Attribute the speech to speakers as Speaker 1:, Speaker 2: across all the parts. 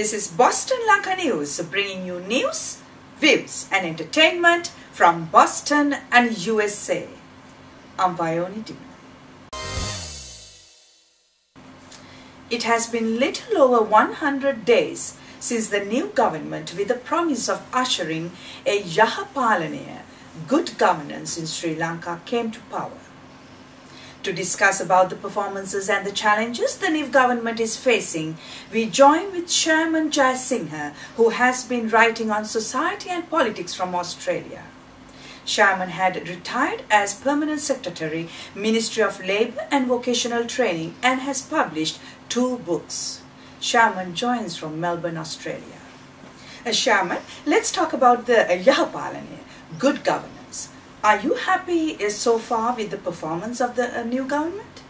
Speaker 1: This is Boston Lanka News, bringing you news, views and entertainment from Boston and USA. I'm Vioni Dino. It has been little over 100 days since the new government, with the promise of ushering a Yahapalaniya, good governance in Sri Lanka, came to power. To discuss about the performances and the challenges the new government is facing, we join with Chairman Jayasinghe, who has been writing on society and politics from Australia. Chairman had retired as Permanent Secretary, Ministry of Labour and Vocational Training, and has published 2 books. Chairman joins from Melbourne, Australia. Chairman, let's talk about the Yahapalaniya, good governance. Are you happy so far with the performance of the new government?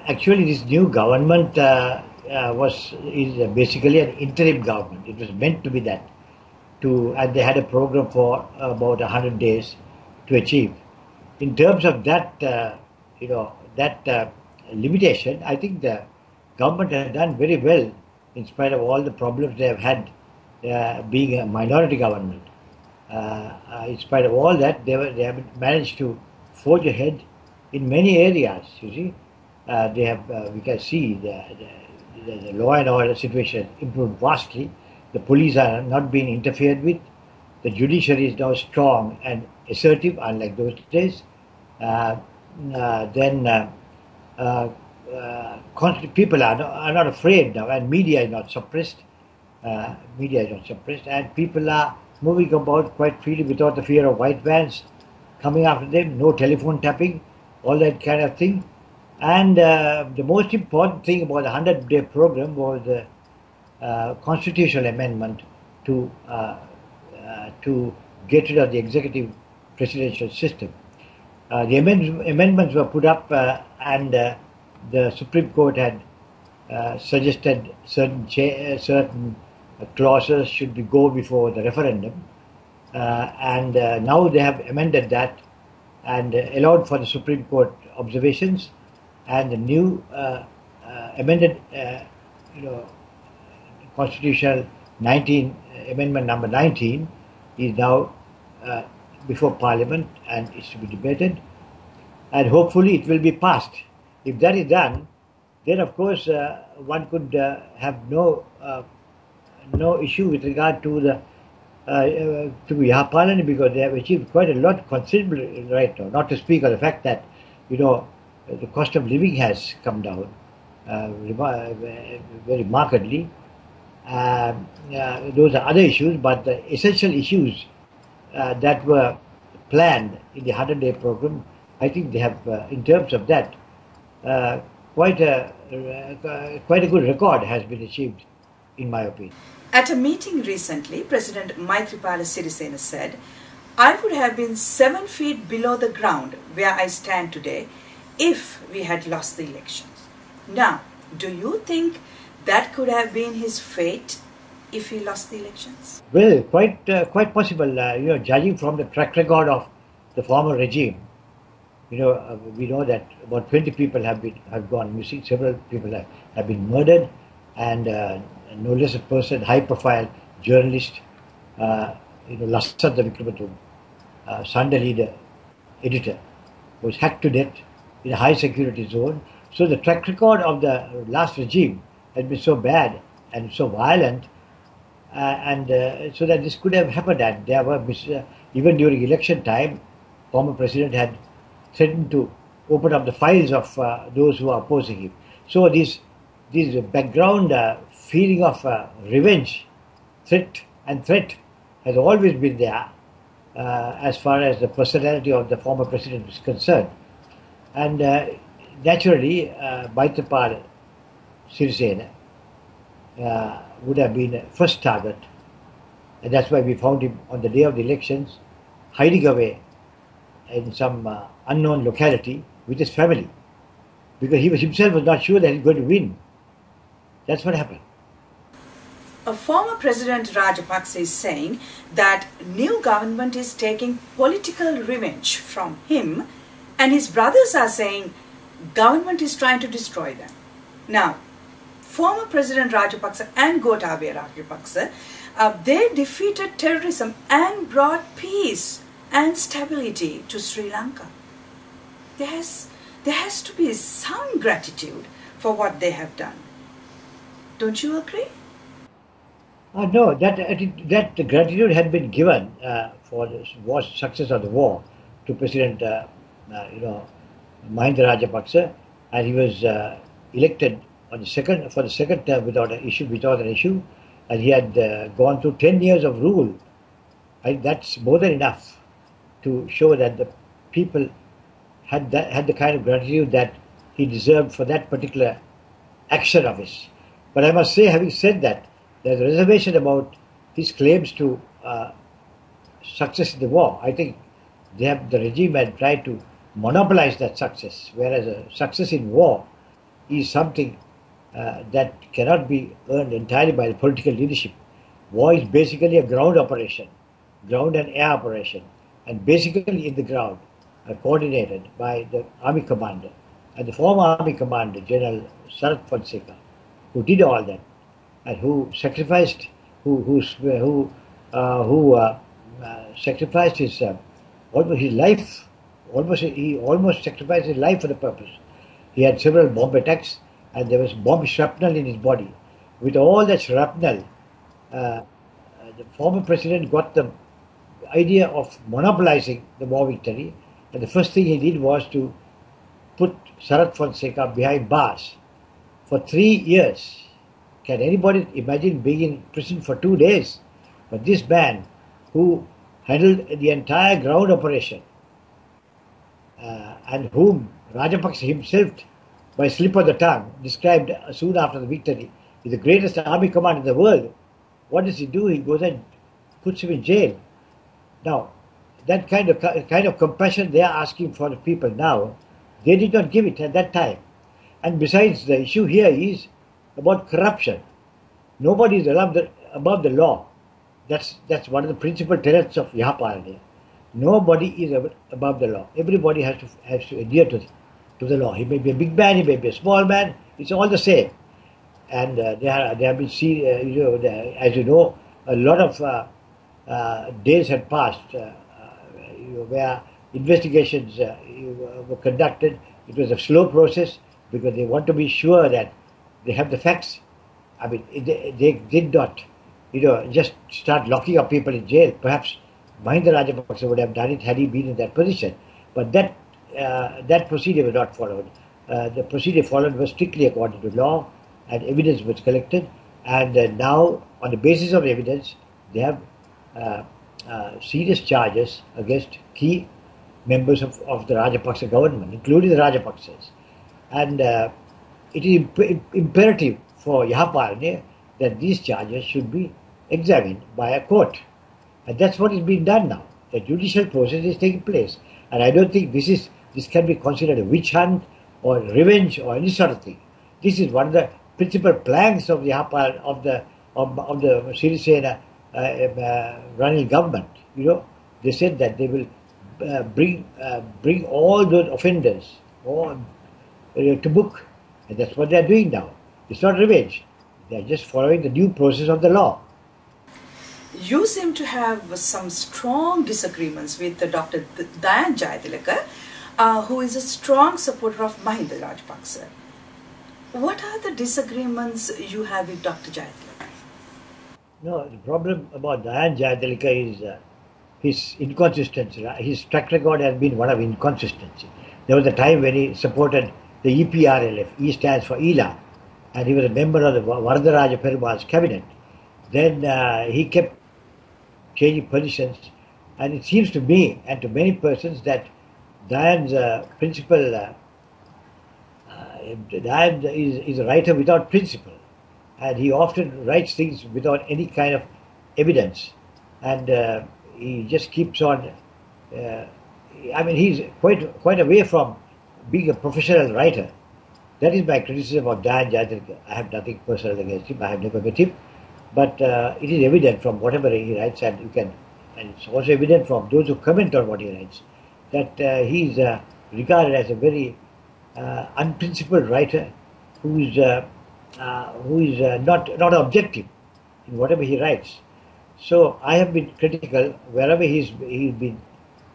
Speaker 2: Actually, this new government is basically an interim government. It was meant to be that. And they had a program for about 100 days to achieve. In terms of that, limitation, I think the government has done very well in spite of all the problems they have had being a minority government. In spite of all that, they have managed to forge ahead in many areas. You see, we can see the law and order situation improved vastly. The police are not being interfered with. The judiciary is now strong and assertive, unlike those days. People are not afraid now, and media is not suppressed. And people are moving about quite freely without the fear of white vans coming after them, no telephone tapping, all that kind of thing. And the most important thing about the 100-day program was the constitutional amendment to get rid of the executive presidential system. The amendments were put up and the Supreme Court had suggested certain clauses should go before the referendum, and now they have amended that and allowed for the Supreme Court observations, and the new amended Constitutional Amendment number 19 is now before Parliament and is to be debated, and hopefully it will be passed. If that is done, then of course one could have no issue with regard to the Yahapalaniya, because they have achieved quite a lot, considerable right now. Not to speak of the fact that the cost of living has come down very markedly. Those are other issues, but the essential issues that were planned in the 100-day program, I think they have, in terms of that, quite a good record has been achieved, in my opinion.
Speaker 1: At a meeting recently, President Maithripala Sirisena said, "I would have been 7 feet below the ground where I stand today if we had lost the elections." Now, do you think that could have been his fate if he lost the elections?
Speaker 2: Well, quite possible. Judging from the track record of the former regime, we know that about 20 people have gone missing. Several people have been murdered, and no less a person, high-profile journalist, Lasanta Vikramathunge, Sunday leader, editor, was hacked to death in a high-security zone. So the track record of the last regime has been so bad and so violent, so that this could have happened. And there were even during election time, former president had threatened to open up the files of those who are opposing him. So this background feeling of revenge, threat has always been there as far as the personality of the former president is concerned. And naturally, Maithripala Sirisena would have been first target, and that's why we found him on the day of the elections hiding away in some unknown locality with his family, because he himself was not sure that he was going to win. That's what happened.
Speaker 1: A former President Rajapaksa is saying that new government is taking political revenge from him, and his brothers are saying government is trying to destroy them. Now, former President Rajapaksa and Gotabaya Rajapaksa, they defeated terrorism and brought peace and stability to Sri Lanka. There has to be some gratitude for what they have done. Don't you agree?
Speaker 2: No, that gratitude had been given for the success of the war to President, Mahinda Rajapaksa, and he was elected for the second term without an issue, and he had gone through 10 years of rule. That's more than enough to show that the people had the kind of gratitude that he deserved for that particular action of his. But I must say, having said that, there's a reservation about his claims to success in the war. I think the regime had tried to monopolize that success, whereas a success in war is something that cannot be earned entirely by the political leadership. War is basically a ground operation, ground and air operation, and basically in the ground, coordinated by the army commander. And the former army commander, General Sarath Fonseca, who did all that, and who sacrificed, sacrificed his life. He almost sacrificed his life for the purpose. He had several bomb attacks, and there was bomb shrapnel in his body. With all that shrapnel, the former president got the idea of monopolizing the war victory, and the first thing he did was to put Sarath Fonseca behind bars for 3 years. Can anybody imagine being in prison for 2 days? But this man, who handled the entire ground operation, and whom Rajapaksa himself, by slip of the tongue, described soon after the victory, is the greatest army commander in the world. What does he do? He goes and puts him in jail. Now, that kind of compassion they are asking for the people now, they did not give it at that time. And besides, the issue here is about corruption. Nobody is above the law. That's one of the principal tenets of Yahapalani. Nobody is above the law. Everybody has to adhere to the law. He may be a big man, he may be a small man. It's all the same. And there have been seen, as you know, a lot of days had passed where investigations were conducted. It was a slow process because they want to be sure that they have the facts. I mean, they did not, just start locking up people in jail. Perhaps Mahinda Rajapaksa would have done it had he been in that position. But that procedure was not followed. The procedure followed was strictly according to law, and evidence was collected. And now, on the basis of evidence, they have serious charges against key members of the Rajapaksa government, including the Rajapaksas. And it is imperative for Yahapalani that these charges should be examined by a court. And that's what is being done now. The judicial process is taking place. And I don't think this can be considered a witch hunt or revenge or any sort of thing. This is one of the principal planks of the Sirisena Ranil government. They said that they will bring all those offenders to book. And that's what they are doing now. It's not revenge. They are just following the due process of the law.
Speaker 1: You seem to have some strong disagreements with Dr. Dayan Jayatilaka, who is a strong supporter of Mahinda Rajapaksa. What are the disagreements you have with Dr. Jayatilaka?
Speaker 2: No, the problem about Dayan Jayatilaka is his inconsistency. His track record has been one of inconsistency. There was a time when he supported the EPRLF. E stands for ELA, and he was a member of the Varadaraja Perumal's cabinet. Then he kept changing positions, and it seems to me and to many persons that Dayan's Dayan is a writer without principle, and he often writes things without any kind of evidence, and he just keeps on. He's quite away from being a professional writer. That is my criticism of Dayan Jayatilaka. I have nothing personal against him. I have never met him. But it is evident from whatever he writes, and it's also evident from those who comment on what he writes, that he is regarded as a very unprincipled writer who is who is not objective in whatever he writes. So I have been critical wherever he's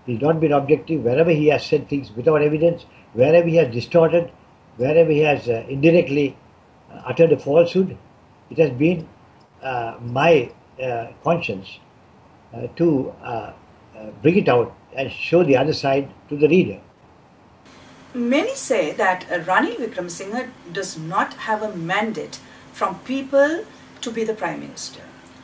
Speaker 2: not been objective, wherever he has said things without evidence, wherever he has distorted, wherever he has indirectly uttered a falsehood. It has been my conscience to bring it out and show the other side to the reader.
Speaker 1: Many say that Ranil Wickremesinghe does not have a mandate from people to be the Prime Minister.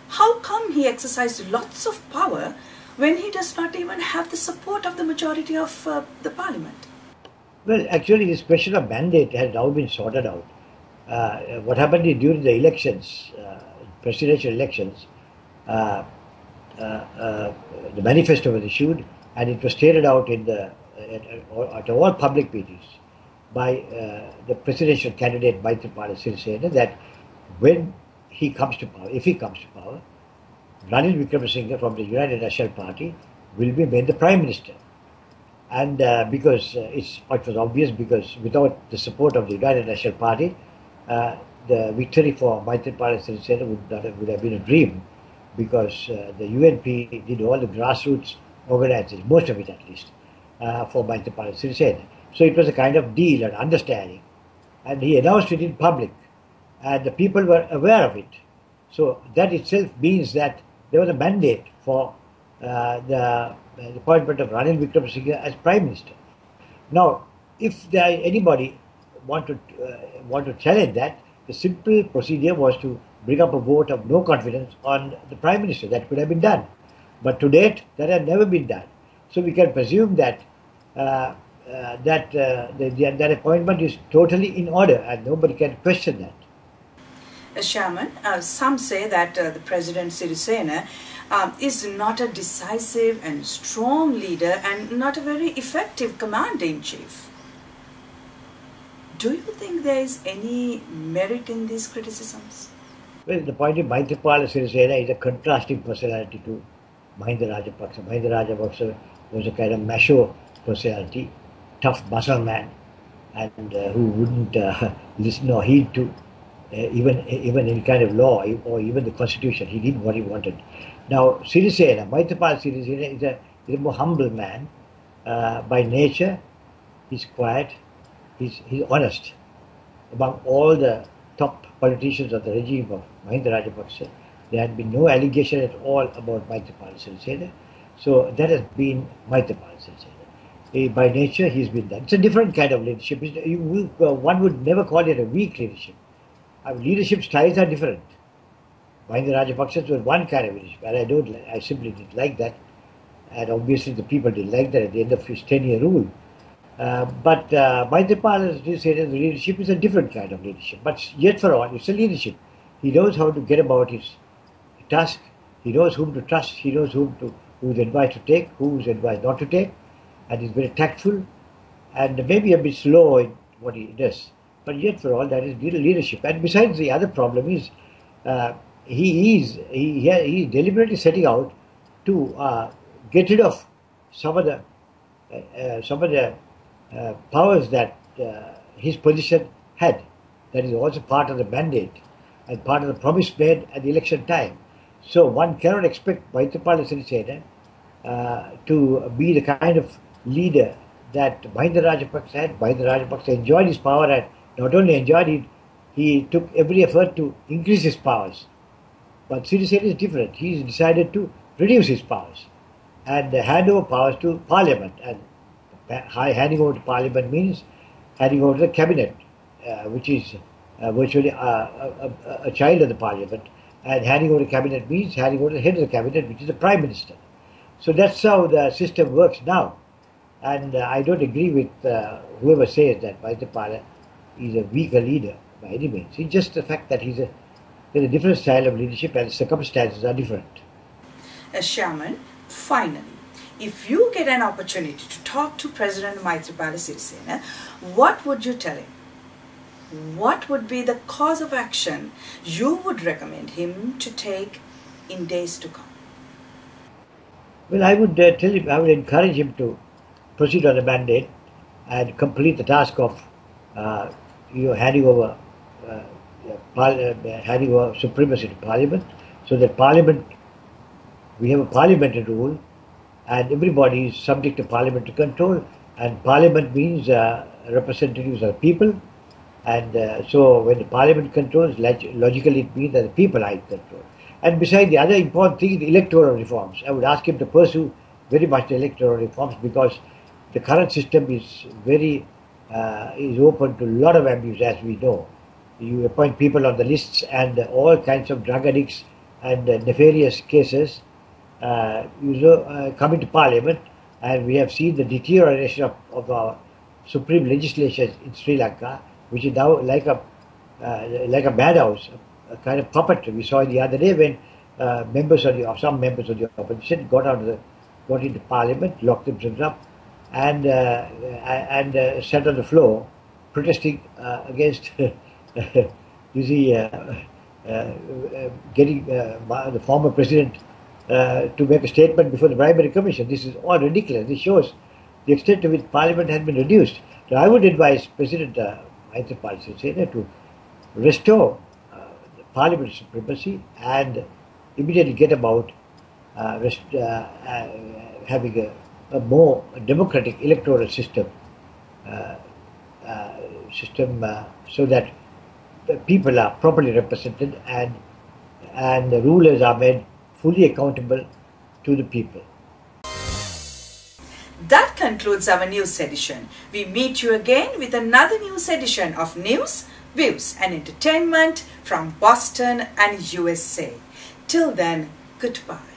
Speaker 1: How come he exercised lots of power when he does not even have the support of the majority of the Parliament?
Speaker 2: Well, actually, this question of mandate has now been sorted out. What happened is during the elections, presidential elections, the manifesto was issued and it was stated out at all public meetings by the presidential candidate Maithripala Sirisena that when he comes to power, if he comes to power, Ranil Wickremesinghe from the United National Party will be made the Prime Minister. And because it was obvious, because without the support of the United National Party, the victory for Maithripala Sirisena would have been a dream, because the UNP did all the grassroots organizing, most of it at least, for Maithripala Sirisena. So it was a kind of deal and understanding. And he announced it in public, and the people were aware of it. So that itself means that there was a mandate for the appointment of Ranil Wickremesinghe as Prime Minister. Now, if anybody want to challenge that, the simple procedure was to bring up a vote of no confidence on the Prime Minister. That could have been done. But to date, that has never been done. So we can presume that that appointment is totally in order and nobody can question that.
Speaker 1: Shaman, some say that the President Sirisena is not a decisive and strong leader and not a very effective commander-in-chief. Do you think there is any merit in these criticisms?
Speaker 2: Well, the point is Maithripala Sirisena is a contrasting personality to Mahinda Rajapaksa. Mahinda Rajapaksa was a kind of macho personality, tough muscle man, and who wouldn't listen or heed to even any kind of law or even the constitution. He did what he wanted. Now, Maithripala Sirisena is a more humble man. By nature, he's quiet, he's honest. Among all the top politicians of the regime of Mahinda Rajapaksa, there had been no allegation at all about Maithripala Sirisena. So that has been Maithripala Sirisena. By nature, he's been that. It's a different kind of leadership. One would never call it a weak leadership. Leadership styles are different. Mahinda Rajapaksa was one kind of leadership, and I simply didn't like that. And obviously the people didn't like that at the end of his 10-year rule. But Maithripala Sirisena's leadership is a different kind of leadership. But yet for all, it's a leadership. He knows how to get about his task. He knows whom to trust. He knows whose advice to take, whose advice not to take. And he's very tactful and maybe a bit slow in what he does. But yet for all, that is leadership. And besides, the other problem is he is deliberately setting out to get rid of some of the powers that his position had. That is also part of the mandate and part of the promise made at the election time. So one cannot expect Maithripala Sirisena to be the kind of leader that Mahinda Rajapaksa had. Mahinda Rajapaksa enjoyed his power, and not only enjoyed it, he took every effort to increase his powers. But Sirisena is different. He decided to reduce his powers and hand over powers to Parliament. And handing over to Parliament means handing over to the Cabinet, which is virtually a child of the Parliament. And handing over to Cabinet means handing over to the head of the Cabinet, which is the Prime Minister. So that's how the system works now. And I don't agree with whoever says that Maithripala is a weaker leader by any means. It's just the fact that there's a different style of leadership and circumstances are different.
Speaker 1: Shaman, finally, if you get an opportunity to talk to President Maithripala Sirisena, what would you tell him? What would be the course of action you would recommend him to take in days to come?
Speaker 2: Well, I would tell him, I would encourage him to proceed on the mandate and complete the task of handing over handing over supremacy to Parliament, so that Parliament, we have a parliamentary rule, and everybody is subject to parliamentary control, and Parliament means representatives of the people, and so when the Parliament controls, logically it means that the people are in control. And besides, the other important thing is the electoral reforms. I would ask him to pursue very much the electoral reforms, because the current system is very is open to a lot of abuse, as we know. You appoint people on the lists, and all kinds of drug addicts and nefarious cases come into Parliament, and we have seen the deterioration of our supreme legislation in Sri Lanka, which is now like a madhouse, a kind of puppet. We saw it the other day when some members of the opposition got into Parliament, locked themselves up, and sat on the floor protesting against getting the former president to make a statement before the Bribery Commission. This is all ridiculous. This shows the extent to which Parliament has been reduced. So I would advise President Maithripala Sirisena to restore the Parliament supremacy and immediately get about having a more democratic electoral system, so that the people are properly represented and the rulers are made fully accountable to the people.
Speaker 1: That concludes our news edition. We meet you again with another news edition of News, Views and Entertainment from Boston and USA. Till then, goodbye.